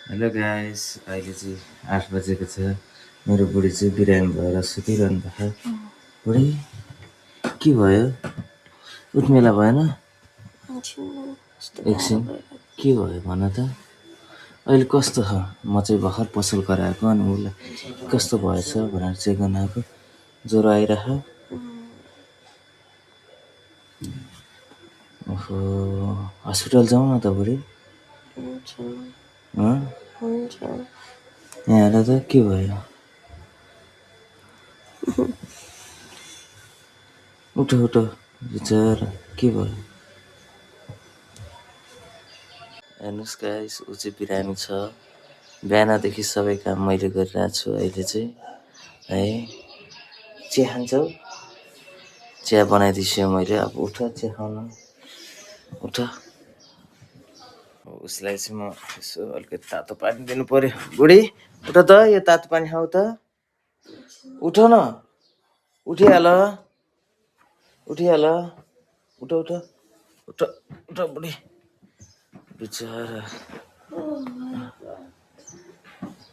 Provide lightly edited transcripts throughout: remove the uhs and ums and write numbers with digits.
Hello guys, अहिले चाहिँ 8 बजेको छ। मेरो बुढी चाहिँ बिरामी भएर सुतिरहनु भएको छ। बुढी के भयो? उठ्मेला भएन? एकछिन के भयो भन त? अहिले कस्तो छ? म चाहिँ भर्खर पसल कराएको अनि उसलाई कस्तो भएछ भनेर चेक गर्न आएको। ज्वरो आइरह? ओहो, हस्पिटल जाउँ न त बुढी। यहाँ हेर त के भयो? उठ उठ बिचरा, के भयो? हेर्नुहोस् गाइस, ऊ चाहिँ बिरामी छ। बिहानदेखि सबै काम मैले गरिरहेको छु। अहिले चाहिँ है चिया खान्छौ? चिया बनाइदिन्छु मैले। अब उठ चिया खाउन, उठ। उसलाई चाहिँ म यसो अलिकति तातो पानी दिनु पर्यो। बुढी उठ त, यो तातो पानी खाऊ त। उठ न, उठिहाल, उठिहाल, उठ उठ उठ उठ बुढी बिचरा।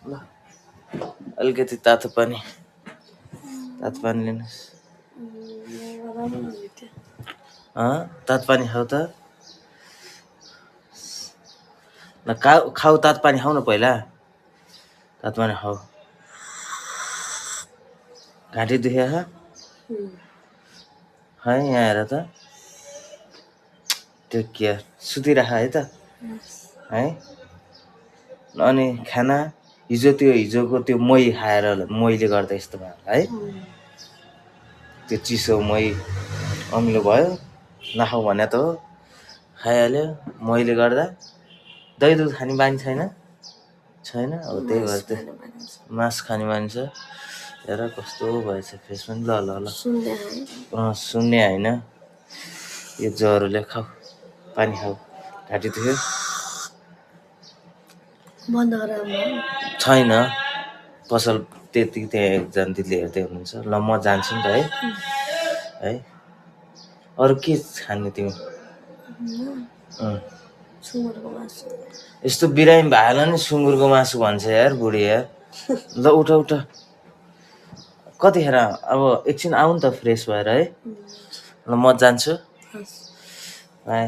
ल अलिकति तातो पानी लिनुहोस्। तातो पानी खाऊ त। ल खाऊ, तातो पानी खाऊ न पहिला। तातो पानी खाऊ। घाँटी दुख्या है? यहाँ हेर त। त्यो के सुतिराख है त है। अनि खाना हिजोको त्यो मही खाएर महीले गर्दा यस्तो भयो है। त्यो चिसो मही अमिलो भयो, नखाऊ भने त हो, खाइहाल्यो। महीले गर्दा दही दुध खाने बानी छैन? हो त्यही भएर त्यो मासु खाने बानी छ। हेर कस्तो भएछ फेस पनि। ल सुन्ने होइन, यो ज्वरोले। खाऊ पानी, खाऊ। घाँटी दुख्यो? छैन, पसल त्यहाँ एकजना दिदीले हेर्दै हुनुहुन्छ। ल म जान्छु नि त है। अरू के खाने तिमी? यस्तो बिरामी भएन नि सुँगुरको मासु भन्छ यार बुढी यार। ल उठ उठ। कतिखेर? अब एकछिन आऊ नि त फ्रेस भएर है। ल म जान्छु। बाई।